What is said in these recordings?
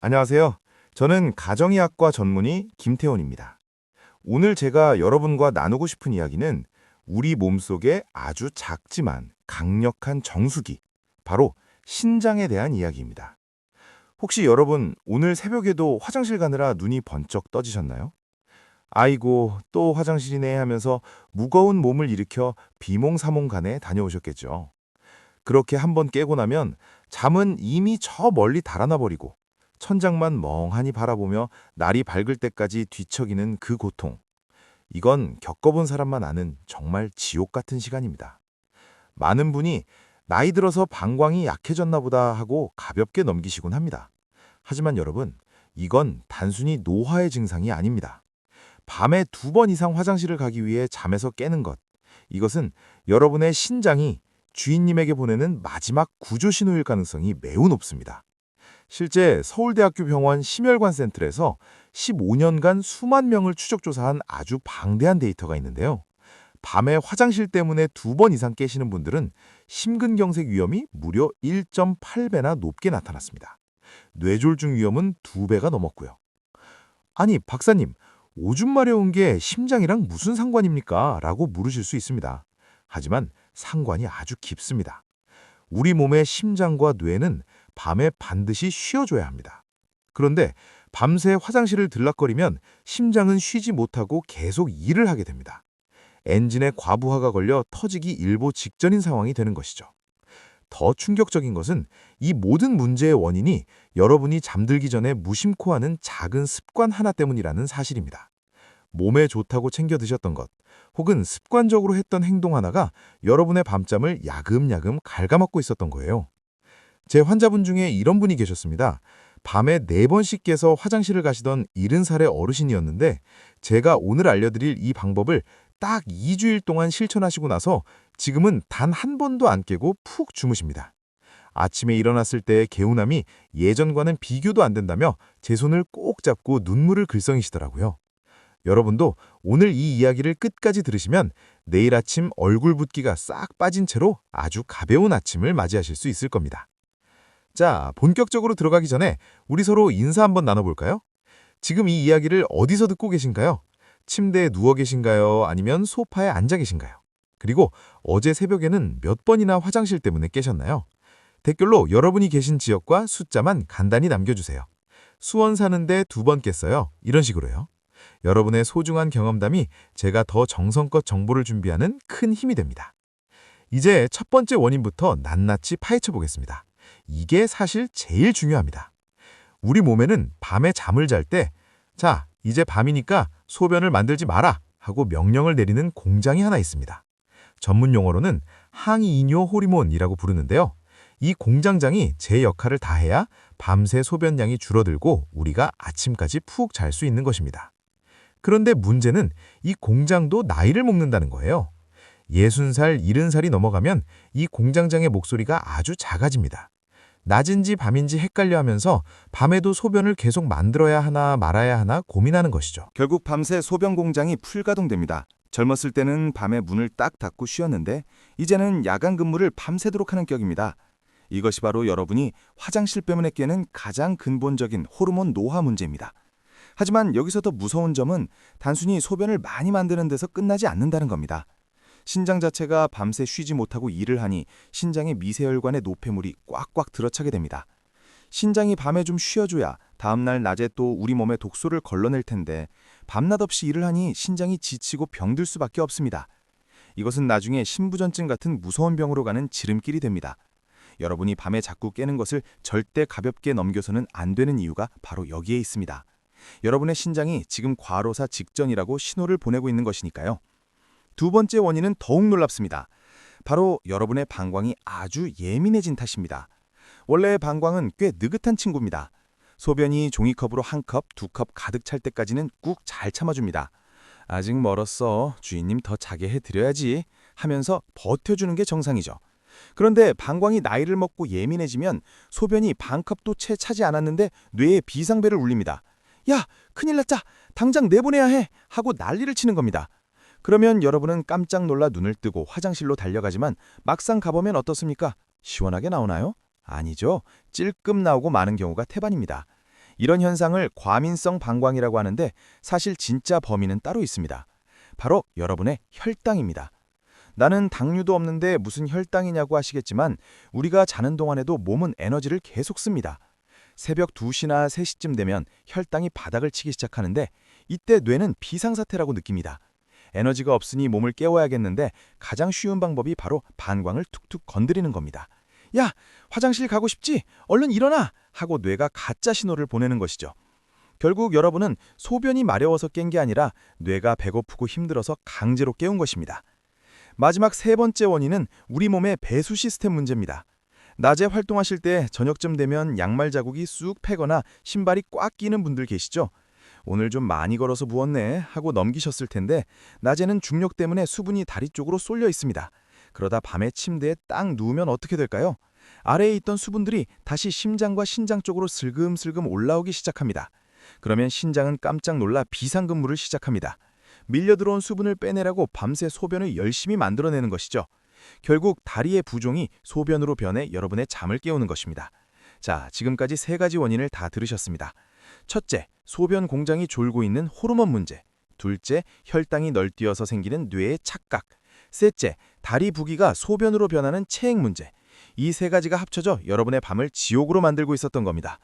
안녕하세요. 저는 가정의학과 전문의 김태원입니다. 오늘 제가 여러분과 나누고 싶은 이야기는 우리 몸속에 아주 작지만 강력한 정수기, 바로 신장에 대한 이야기입니다. 혹시 여러분 오늘 새벽에도 화장실 가느라 눈이 번쩍 떠지셨나요? 아이고, 또 화장실이네 하면서 무거운 몸을 일으켜 비몽사몽간에 다녀오셨겠죠. 그렇게 한번 깨고 나면 잠은 이미 저 멀리 달아나 버리고 천장만 멍하니 바라보며 날이 밝을 때까지 뒤척이는 그 고통. 이건 겪어본 사람만 아는 정말 지옥 같은 시간입니다. 많은 분이 나이 들어서 방광이 약해졌나 보다 하고 가볍게 넘기시곤 합니다. 하지만 여러분, 이건 단순히 노화의 증상이 아닙니다. 밤에 2번 이상 화장실을 가기 위해 잠에서 깨는 것. 이것은 여러분의 신장이 주인님에게 보내는 마지막 구조 신호일 가능성이 매우 높습니다. 실제 서울대학교 병원 심혈관 센터에서 15년간 수만 명을 추적 조사한 아주 방대한 데이터가 있는데요. 밤에 화장실 때문에 2번 이상 깨시는 분들은 심근경색 위험이 무려 1.8배나 높게 나타났습니다. 뇌졸중 위험은 2배가 넘었고요. 아니, 박사님, 오줌 마려운 게 심장이랑 무슨 상관입니까? 라고 물으실 수 있습니다. 하지만 상관이 아주 깊습니다. 우리 몸의 심장과 뇌는 밤에 반드시 쉬어줘야 합니다. 그런데 밤새 화장실을 들락거리면 심장은 쉬지 못하고 계속 일을 하게 됩니다. 엔진에 과부하가 걸려 터지기 일보 직전인 상황이 되는 것이죠. 더 충격적인 것은 이 모든 문제의 원인이 여러분이 잠들기 전에 무심코 하는 작은 습관 하나 때문이라는 사실입니다. 몸에 좋다고 챙겨 드셨던 것, 혹은 습관적으로 했던 행동 하나가 여러분의 밤잠을 야금야금 갉아먹고 있었던 거예요. 제 환자분 중에 이런 분이 계셨습니다. 밤에 4번씩 깨서 화장실을 가시던 70살의 어르신이었는데 제가 오늘 알려드릴 이 방법을 딱 2주일 동안 실천하시고 나서 지금은 단 한 번도 안 깨고 푹 주무십니다. 아침에 일어났을 때의 개운함이 예전과는 비교도 안 된다며 제 손을 꼭 잡고 눈물을 글썽이시더라고요. 여러분도 오늘 이 이야기를 끝까지 들으시면 내일 아침 얼굴 붓기가 싹 빠진 채로 아주 가벼운 아침을 맞이하실 수 있을 겁니다. 자, 본격적으로 들어가기 전에 우리 서로 인사 한번 나눠볼까요? 지금 이 이야기를 어디서 듣고 계신가요? 침대에 누워 계신가요? 아니면 소파에 앉아 계신가요? 그리고 어제 새벽에는 몇 번이나 화장실 때문에 깨셨나요? 댓글로 여러분이 계신 지역과 숫자만 간단히 남겨주세요. 수원 사는데 2번 깼어요. 이런 식으로요. 여러분의 소중한 경험담이 제가 더 정성껏 정보를 준비하는 큰 힘이 됩니다. 이제 첫 번째 원인부터 낱낱이 파헤쳐 보겠습니다. 이게 사실 제일 중요합니다. 우리 몸에는 밤에 잠을 잘 때, 자, 이제 밤이니까 소변을 만들지 마라 하고 명령을 내리는 공장이 하나 있습니다. 전문 용어로는 항이뇨 호르몬이라고 부르는데요. 이 공장장이 제 역할을 다해야 밤새 소변량이 줄어들고 우리가 아침까지 푹 잘 수 있는 것입니다. 그런데 문제는 이 공장도 나이를 먹는다는 거예요. 60살, 70살이 넘어가면 이 공장장의 목소리가 아주 작아집니다. 낮인지 밤인지 헷갈려 하면서 밤에도 소변을 계속 만들어야 하나 말아야 하나 고민하는 것이죠. 결국 밤새 소변 공장이 풀가동됩니다. 젊었을 때는 밤에 문을 딱 닫고 쉬었는데 이제는 야간 근무를 밤새도록 하는 격입니다. 이것이 바로 여러분이 화장실 때문에 깨는 가장 근본적인 호르몬 노화 문제입니다. 하지만 여기서 더 무서운 점은 단순히 소변을 많이 만드는 데서 끝나지 않는다는 겁니다. 신장 자체가 밤새 쉬지 못하고 일을 하니 신장의 미세혈관의 노폐물이 꽉꽉 들어차게 됩니다. 신장이 밤에 좀 쉬어줘야 다음날 낮에 또 우리 몸에 독소를 걸러낼 텐데 밤낮 없이 일을 하니 신장이 지치고 병들 수밖에 없습니다. 이것은 나중에 신부전증 같은 무서운 병으로 가는 지름길이 됩니다. 여러분이 밤에 자꾸 깨는 것을 절대 가볍게 넘겨서는 안 되는 이유가 바로 여기에 있습니다. 여러분의 신장이 지금 과로사 직전이라고 신호를 보내고 있는 것이니까요. 두 번째 원인은 더욱 놀랍습니다. 바로 여러분의 방광이 아주 예민해진 탓입니다. 원래 방광은 꽤 느긋한 친구입니다. 소변이 종이컵으로 1컵, 2컵 가득 찰 때까지는 꾹 잘 참아줍니다. 아직 멀었어. 주인님 더 자게 해드려야지 하면서 버텨주는 게 정상이죠. 그런데 방광이 나이를 먹고 예민해지면 소변이 반컵도 채 차지 않았는데 뇌에 비상벨을 울립니다. 야, 큰일 났자. 당장 내보내야 해 하고 난리를 치는 겁니다. 그러면 여러분은 깜짝 놀라 눈을 뜨고 화장실로 달려가지만 막상 가보면 어떻습니까? 시원하게 나오나요? 아니죠. 찔끔 나오고 마는 경우가 태반입니다. 이런 현상을 과민성 방광이라고 하는데 사실 진짜 범인은 따로 있습니다. 바로 여러분의 혈당입니다. 나는 당류도 없는데 무슨 혈당이냐고 하시겠지만 우리가 자는 동안에도 몸은 에너지를 계속 씁니다. 새벽 2시나 3시쯤 되면 혈당이 바닥을 치기 시작하는데 이때 뇌는 비상사태라고 느낍니다. 에너지가 없으니 몸을 깨워야겠는데 가장 쉬운 방법이 바로 방광을 툭툭 건드리는 겁니다. 야, 화장실 가고 싶지? 얼른 일어나! 하고 뇌가 가짜 신호를 보내는 것이죠. 결국 여러분은 소변이 마려워서 깬 게 아니라 뇌가 배고프고 힘들어서 강제로 깨운 것입니다. 마지막 세 번째 원인은 우리 몸의 배수 시스템 문제입니다. 낮에 활동하실 때 저녁쯤 되면 양말 자국이 쑥 패거나 신발이 꽉 끼는 분들 계시죠? 오늘 좀 많이 걸어서 부었네 하고 넘기셨을 텐데 낮에는 중력 때문에 수분이 다리 쪽으로 쏠려 있습니다. 그러다 밤에 침대에 딱 누우면 어떻게 될까요? 아래에 있던 수분들이 다시 심장과 신장 쪽으로 슬금슬금 올라오기 시작합니다. 그러면 신장은 깜짝 놀라 비상근무를 시작합니다. 밀려 들어온 수분을 빼내라고 밤새 소변을 열심히 만들어내는 것이죠. 결국 다리의 부종이 소변으로 변해 여러분의 잠을 깨우는 것입니다. 자, 지금까지 세 가지 원인을 다 들으셨습니다. 첫째, 소변 공장이 졸고 있는 호르몬 문제. 둘째, 혈당이 널뛰어서 생기는 뇌의 착각. 셋째, 다리 부기가 소변으로 변하는 체액 문제. 이 세 가지가 합쳐져 여러분의 밤을 지옥으로 만들고 있었던 겁니다.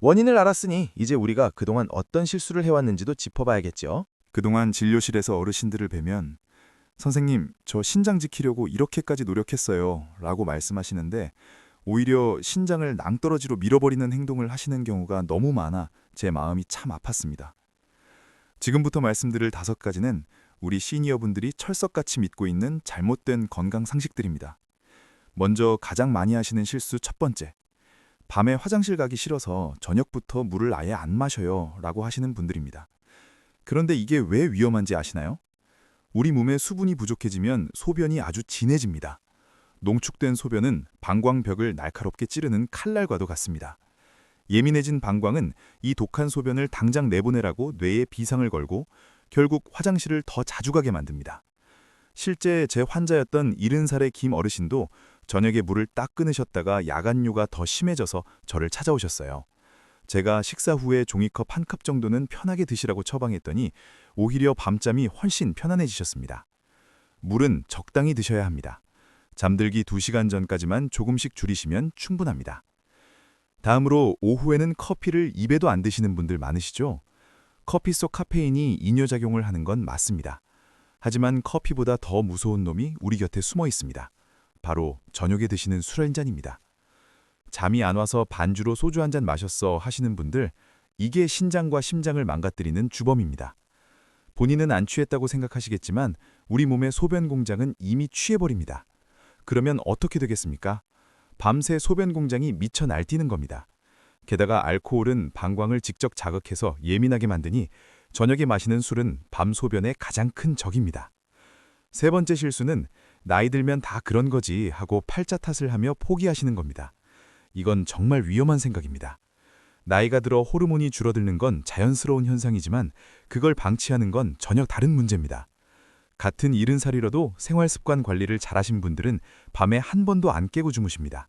원인을 알았으니 이제 우리가 그동안 어떤 실수를 해왔는지도 짚어봐야겠죠. 그동안 진료실에서 어르신들을 뵈면 선생님, 저 신장 지키려고 이렇게까지 노력했어요 라고 말씀하시는데 오히려 신장을 낭떠러지로 밀어버리는 행동을 하시는 경우가 너무 많아 제 마음이 참 아팠습니다. 지금부터 말씀드릴 5가지는 우리 시니어분들이 철석같이 믿고 있는 잘못된 건강 상식들입니다. 먼저 가장 많이 하시는 실수 첫 번째. 밤에 화장실 가기 싫어서 저녁부터 물을 아예 안 마셔요 라고 하시는 분들입니다. 그런데 이게 왜 위험한지 아시나요? 우리 몸에 수분이 부족해지면 소변이 아주 진해집니다. 농축된 소변은 방광벽을 날카롭게 찌르는 칼날과도 같습니다. 예민해진 방광은 이 독한 소변을 당장 내보내라고 뇌에 비상을 걸고 결국 화장실을 더 자주 가게 만듭니다. 실제 제 환자였던 70살의 김 어르신도 저녁에 물을 딱 끊으셨다가 야간뇨가 더 심해져서 저를 찾아오셨어요. 제가 식사 후에 종이컵 1컵 정도는 편하게 드시라고 처방했더니 오히려 밤잠이 훨씬 편안해지셨습니다. 물은 적당히 드셔야 합니다. 잠들기 2시간 전까지만 조금씩 줄이시면 충분합니다. 다음으로 오후에는 커피를 입에도 안 드시는 분들 많으시죠? 커피 속 카페인이 이뇨작용을 하는 건 맞습니다. 하지만 커피보다 더 무서운 놈이 우리 곁에 숨어 있습니다. 바로 저녁에 드시는 술 한 잔입니다. 잠이 안 와서 반주로 소주 한 잔 마셨어 하시는 분들, 이게 신장과 심장을 망가뜨리는 주범입니다. 본인은 안 취했다고 생각하시겠지만 우리 몸의 소변 공장은 이미 취해버립니다. 그러면 어떻게 되겠습니까? 밤새 소변 공장이 미쳐 날뛰는 겁니다. 게다가 알코올은 방광을 직접 자극해서 예민하게 만드니 저녁에 마시는 술은 밤 소변의 가장 큰 적입니다. 세 번째 실수는 나이 들면 다 그런 거지 하고 팔자 탓을 하며 포기하시는 겁니다. 이건 정말 위험한 생각입니다. 나이가 들어 호르몬이 줄어드는 건 자연스러운 현상이지만 그걸 방치하는 건 전혀 다른 문제입니다. 같은 70살이라도 생활습관 관리를 잘하신 분들은 밤에 한 번도 안 깨고 주무십니다.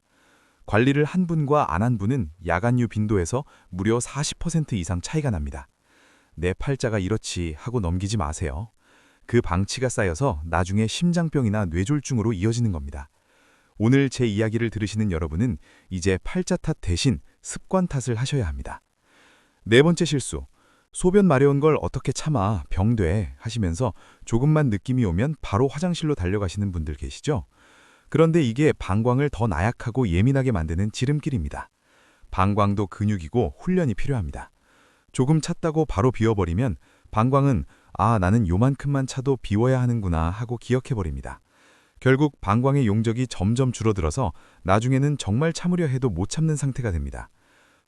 관리를 한 분과 안 한 분은 야간유 빈도에서 무려 40% 이상 차이가 납니다. 내 팔자가 이렇지 하고 넘기지 마세요. 그 방치가 쌓여서 나중에 심장병이나 뇌졸중으로 이어지는 겁니다. 오늘 제 이야기를 들으시는 여러분은 이제 팔자 탓 대신 습관 탓을 하셔야 합니다. 네 번째 실수, 소변 마려운 걸 어떻게 참아, 병돼 하시면서 조금만 느낌이 오면 바로 화장실로 달려가시는 분들 계시죠? 그런데 이게 방광을 더 나약하고 예민하게 만드는 지름길입니다. 방광도 근육이고 훈련이 필요합니다. 조금 찼다고 바로 비워버리면 방광은 나는 요만큼만 차도 비워야 하는구나 하고 기억해버립니다. 결국 방광의 용적이 점점 줄어들어서 나중에는 정말 참으려 해도 못 참는 상태가 됩니다.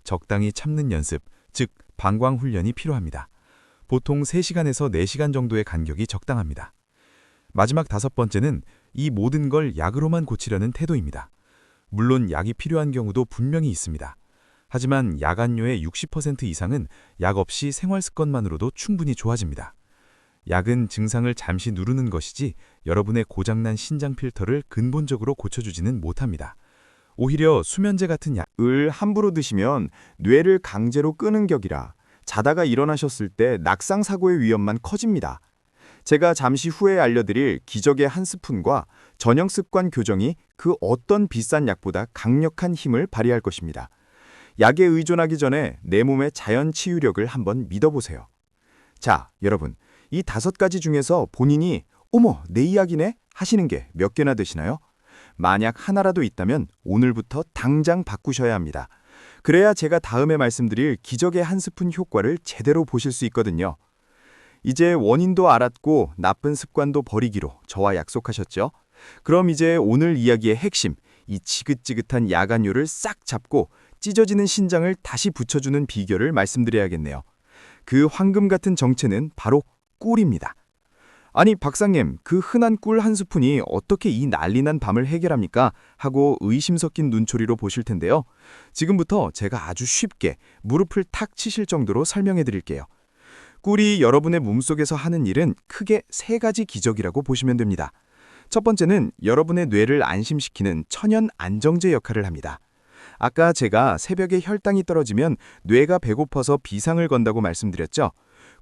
적당히 참는 연습, 즉 방광 훈련이 필요합니다. 보통 3시간에서 4시간 정도의 간격이 적당합니다. 마지막 5번째는 이 모든 걸 약으로만 고치려는 태도입니다. 물론 약이 필요한 경우도 분명히 있습니다. 하지만 야간뇨의 60% 이상은 약 없이 생활 습관만으로도 충분히 좋아집니다. 약은 증상을 잠시 누르는 것이지 여러분의 고장난 신장 필터를 근본적으로 고쳐주지는 못합니다. 오히려 수면제 같은 약을 함부로 드시면 뇌를 강제로 끄는 격이라 자다가 일어나셨을 때 낙상 사고의 위험만 커집니다. 제가 잠시 후에 알려드릴 기적의 한 스푼과 저녁 습관 교정이 그 어떤 비싼 약보다 강력한 힘을 발휘할 것입니다. 약에 의존하기 전에 내 몸의 자연 치유력을 한번 믿어보세요. 자, 여러분, 이 5가지 중에서 본인이 어머, 내 이야기네? 하시는 게 몇 개나 되시나요? 만약 하나라도 있다면 오늘부터 당장 바꾸셔야 합니다. 그래야 제가 다음에 말씀드릴 기적의 한 스푼 효과를 제대로 보실 수 있거든요. 이제 원인도 알았고 나쁜 습관도 버리기로 저와 약속하셨죠? 그럼 이제 오늘 이야기의 핵심, 이 지긋지긋한 야간요를 싹 잡고 찢어지는 신장을 다시 붙여주는 비결을 말씀드려야겠네요. 그 황금 같은 정체는 바로 꿀입니다. 아니 박사님, 그 흔한 꿀 한 스푼이 어떻게 이 난리난 밤을 해결합니까? 하고 의심 섞인 눈초리로 보실 텐데요. 지금부터 제가 아주 쉽게 무릎을 탁 치실 정도로 설명해 드릴게요. 꿀이 여러분의 몸속에서 하는 일은 크게 3가지 기적이라고 보시면 됩니다. 첫 번째는 여러분의 뇌를 안심시키는 천연 안정제 역할을 합니다. 아까 제가 새벽에 혈당이 떨어지면 뇌가 배고파서 비상을 건다고 말씀드렸죠.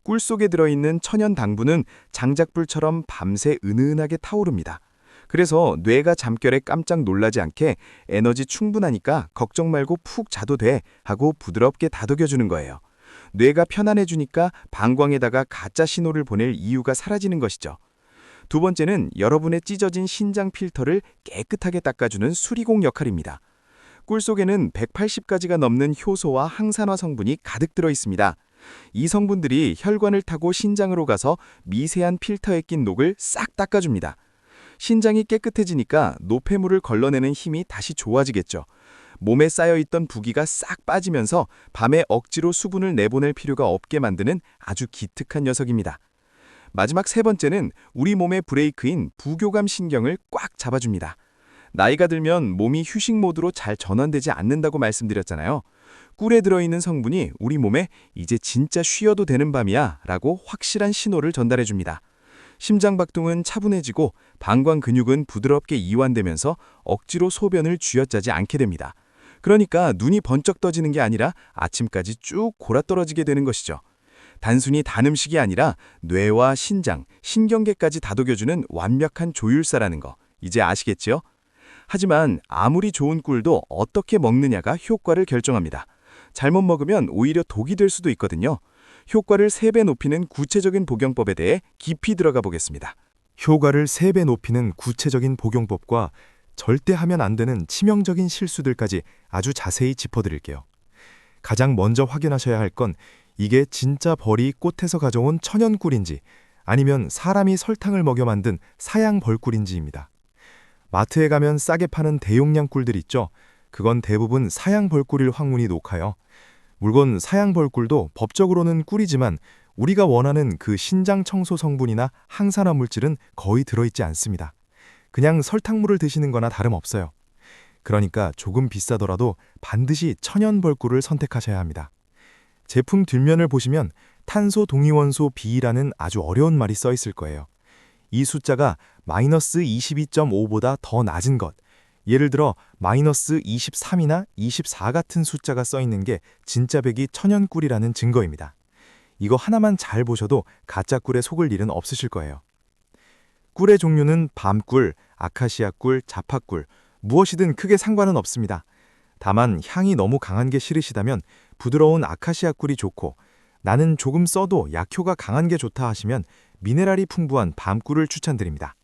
꿀 속에 들어있는 천연 당분은 장작불처럼 밤새 은은하게 타오릅니다. 그래서 뇌가 잠결에 깜짝 놀라지 않게 에너지 충분하니까 걱정 말고 푹 자도 돼 하고 부드럽게 다독여주는 거예요. 뇌가 편안해지니까 방광에다가 가짜 신호를 보낼 이유가 사라지는 것이죠. 두 번째는 여러분의 찢어진 신장 필터를 깨끗하게 닦아주는 수리공 역할입니다. 꿀 속에는 180가지가 넘는 효소와 항산화 성분이 가득 들어 있습니다. 이 성분들이 혈관을 타고 신장으로 가서 미세한 필터에 낀 녹을 싹 닦아줍니다. 신장이 깨끗해지니까 노폐물을 걸러내는 힘이 다시 좋아지겠죠. 몸에 쌓여있던 부기가 싹 빠지면서 밤에 억지로 수분을 내보낼 필요가 없게 만드는 아주 기특한 녀석입니다. 마지막 3번째는 우리 몸의 브레이크인 부교감 신경을 꽉 잡아줍니다. 나이가 들면 몸이 휴식 모드로 잘 전환되지 않는다고 말씀드렸잖아요. 꿀에 들어있는 성분이 우리 몸에 이제 진짜 쉬어도 되는 밤이야 라고 확실한 신호를 전달해줍니다. 심장박동은 차분해지고 방광 근육은 부드럽게 이완되면서 억지로 소변을 쥐어짜지 않게 됩니다. 그러니까 눈이 번쩍 떠지는 게 아니라 아침까지 쭉 골아떨어지게 되는 것이죠. 단순히 단 음식이 아니라 뇌와 신장, 신경계까지 다독여주는 완벽한 조율사라는 거 이제 아시겠지요? 하지만 아무리 좋은 꿀도 어떻게 먹느냐가 효과를 결정합니다. 잘못 먹으면 오히려 독이 될 수도 있거든요. 효과를 3배 높이는 구체적인 복용법에 대해 깊이 들어가 보겠습니다. 효과를 3배 높이는 구체적인 복용법과 절대 하면 안 되는 치명적인 실수들까지 아주 자세히 짚어드릴게요. 가장 먼저 확인하셔야 할 건 이게 진짜 벌이 꽃에서 가져온 천연 꿀인지 아니면 사람이 설탕을 먹여 만든 사양 벌꿀인지입니다. 마트에 가면 싸게 파는 대용량 꿀들 있죠? 그건 대부분 사양 벌꿀일 확률이 높아요. 물론 사양 벌꿀도 법적으로는 꿀이지만 우리가 원하는 그 신장 청소 성분이나 항산화 물질은 거의 들어있지 않습니다. 그냥 설탕물을 드시는 거나 다름없어요. 그러니까 조금 비싸더라도 반드시 천연 벌꿀을 선택하셔야 합니다. 제품 뒷면을 보시면 탄소 동위원소 비라는 아주 어려운 말이 써 있을 거예요. 이 숫자가 마이너스 22.5보다 더 낮은 것, 예를 들어 마이너스 23이나 24 같은 숫자가 써 있는 게 진짜 백이 천연 꿀이라는 증거입니다. 이거 하나만 잘 보셔도 가짜 꿀에 속을 일은 없으실 거예요. 꿀의 종류는 밤꿀, 아카시아 꿀, 자파꿀, 무엇이든 크게 상관은 없습니다. 다만 향이 너무 강한 게 싫으시다면 부드러운 아카시아 꿀이 좋고 나는 조금 써도 약효가 강한 게 좋다 하시면 미네랄이 풍부한 밤꿀을 추천드립니다.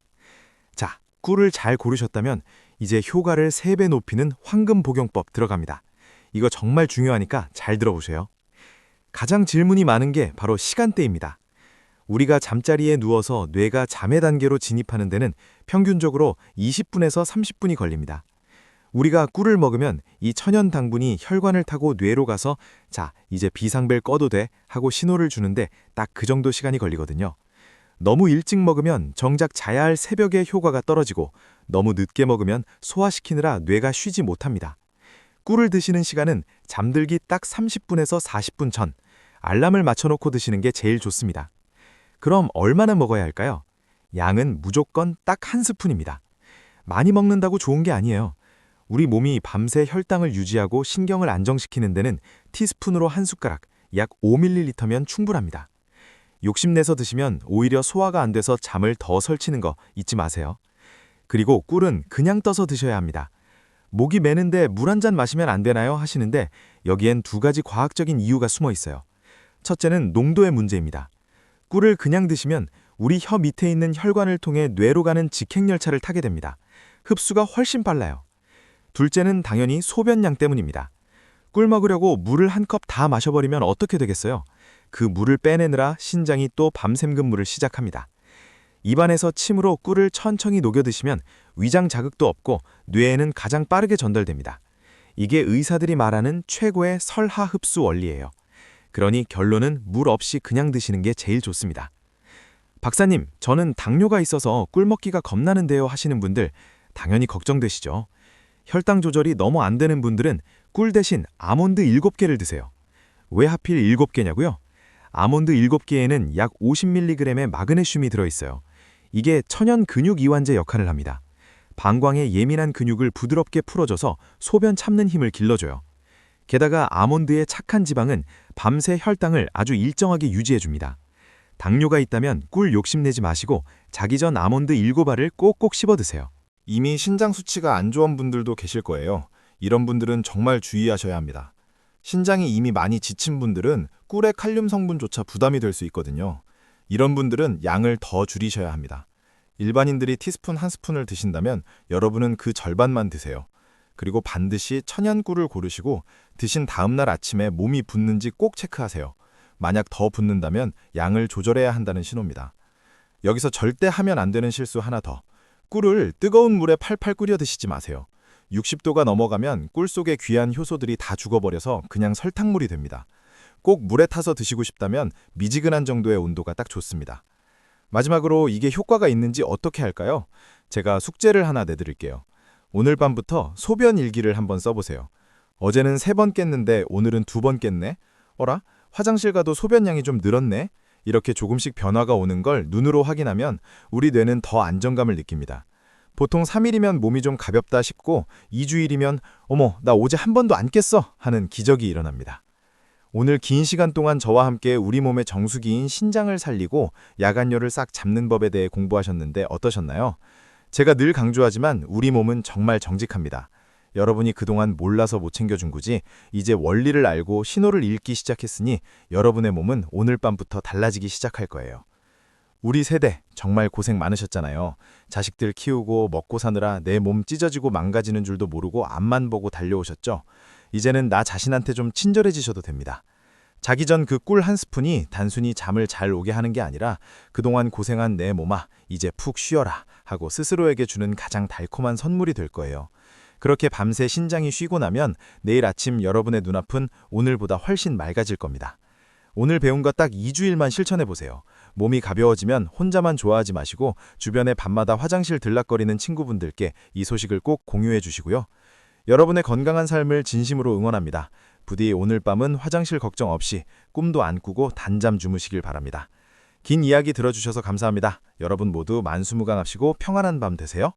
자, 꿀을 잘 고르셨다면 이제 효과를 3배 높이는 황금 복용법 들어갑니다. 이거 정말 중요하니까 잘 들어보세요. 가장 질문이 많은 게 바로 시간대입니다. 우리가 잠자리에 누워서 뇌가 잠의 단계로 진입하는 데는 평균적으로 20분에서 30분이 걸립니다. 우리가 꿀을 먹으면 이 천연 당분이 혈관을 타고 뇌로 가서 자, 이제 비상벨 꺼도 돼 하고 신호를 주는데 딱 그 정도 시간이 걸리거든요. 너무 일찍 먹으면 정작 자야 할 새벽에 효과가 떨어지고 너무 늦게 먹으면 소화시키느라 뇌가 쉬지 못합니다. 꿀을 드시는 시간은 잠들기 딱 30분에서 40분 전, 알람을 맞춰놓고 드시는 게 제일 좋습니다. 그럼 얼마나 먹어야 할까요? 양은 무조건 딱 1스푼입니다. 많이 먹는다고 좋은 게 아니에요. 우리 몸이 밤새 혈당을 유지하고 신경을 안정시키는 데는 티스푼으로 한 숟가락, 약 5ml면 충분합니다. 욕심내서 드시면 오히려 소화가 안 돼서 잠을 더 설치는 거 잊지 마세요. 그리고 꿀은 그냥 떠서 드셔야 합니다. 목이 메는데 물 한 잔 마시면 안 되나요? 하시는데 여기엔 두 가지 과학적인 이유가 숨어 있어요. 첫째는 농도의 문제입니다. 꿀을 그냥 드시면 우리 혀 밑에 있는 혈관을 통해 뇌로 가는 직행열차를 타게 됩니다. 흡수가 훨씬 빨라요. 둘째는 당연히 소변량 때문입니다. 꿀 먹으려고 물을 한 컵 다 마셔버리면 어떻게 되겠어요? 그 물을 빼내느라 신장이 또 밤샘 근무를 시작합니다. 입안에서 침으로 꿀을 천천히 녹여 드시면 위장 자극도 없고 뇌에는 가장 빠르게 전달됩니다. 이게 의사들이 말하는 최고의 설하 흡수 원리예요. 그러니 결론은 물 없이 그냥 드시는 게 제일 좋습니다. 박사님, 저는 당뇨가 있어서 꿀 먹기가 겁나는데요 하시는 분들 당연히 걱정되시죠. 혈당 조절이 너무 안 되는 분들은 꿀 대신 아몬드 7개를 드세요. 왜 하필 7개냐고요? 아몬드 7개에는 약 50mg의 마그네슘이 들어있어요. 이게 천연 근육 이완제 역할을 합니다. 방광의 예민한 근육을 부드럽게 풀어줘서 소변 참는 힘을 길러줘요. 게다가 아몬드의 착한 지방은 밤새 혈당을 아주 일정하게 유지해줍니다. 당뇨가 있다면 꿀 욕심내지 마시고 자기 전 아몬드 7알을 꼭꼭 씹어 드세요. 이미 신장 수치가 안 좋은 분들도 계실 거예요. 이런 분들은 정말 주의하셔야 합니다. 신장이 이미 많이 지친 분들은 꿀의 칼륨 성분조차 부담이 될 수 있거든요. 이런 분들은 양을 더 줄이셔야 합니다. 일반인들이 티스푼 한 스푼을 드신다면 여러분은 그 절반만 드세요. 그리고 반드시 천연 꿀을 고르시고 드신 다음 날 아침에 몸이 붓는지 꼭 체크하세요. 만약 더 붓는다면 양을 조절해야 한다는 신호입니다. 여기서 절대 하면 안 되는 실수 하나 더. 꿀을 뜨거운 물에 팔팔 끓여 드시지 마세요. 60도가 넘어가면 꿀 속의 귀한 효소들이 다 죽어버려서 그냥 설탕물이 됩니다. 꼭 물에 타서 드시고 싶다면 미지근한 정도의 온도가 딱 좋습니다. 마지막으로 이게 효과가 있는지 어떻게 할까요? 제가 숙제를 하나 내드릴게요. 오늘 밤부터 소변 일기를 한번 써보세요. 어제는 3번 깼는데 오늘은 2번 깼네? 어라? 화장실 가도 소변량이 좀 늘었네? 이렇게 조금씩 변화가 오는 걸 눈으로 확인하면 우리 뇌는 더 안정감을 느낍니다. 보통 3일이면 몸이 좀 가볍다 싶고 2주일이면 어머, 나 어제 한 번도 안 깼어! 하는 기적이 일어납니다. 오늘 긴 시간 동안 저와 함께 우리 몸의 정수기인 신장을 살리고 야간열을 싹 잡는 법에 대해 공부하셨는데 어떠셨나요? 제가 늘 강조하지만 우리 몸은 정말 정직합니다. 여러분이 그동안 몰라서 못 챙겨준 거지 이제 원리를 알고 신호를 읽기 시작했으니 여러분의 몸은 오늘 밤부터 달라지기 시작할 거예요. 우리 세대 정말 고생 많으셨잖아요. 자식들 키우고 먹고 사느라 내 몸 찢어지고 망가지는 줄도 모르고 앞만 보고 달려오셨죠. 이제는 나 자신한테 좀 친절해지셔도 됩니다. 자기 전 그 꿀 한 스푼이 단순히 잠을 잘 오게 하는 게 아니라 그동안 고생한 내 몸아 이제 푹 쉬어라 하고 스스로에게 주는 가장 달콤한 선물이 될 거예요. 그렇게 밤새 신장이 쉬고 나면 내일 아침 여러분의 눈앞은 오늘보다 훨씬 맑아질 겁니다. 오늘 배운 거 딱 2주일만 실천해보세요. 몸이 가벼워지면 혼자만 좋아하지 마시고 주변에 밤마다 화장실 들락거리는 친구분들께 이 소식을 꼭 공유해 주시고요. 여러분의 건강한 삶을 진심으로 응원합니다. 부디 오늘 밤은 화장실 걱정 없이 꿈도 안 꾸고 단잠 주무시길 바랍니다. 긴 이야기 들어주셔서 감사합니다. 여러분 모두 만수무강하시고 평안한 밤 되세요.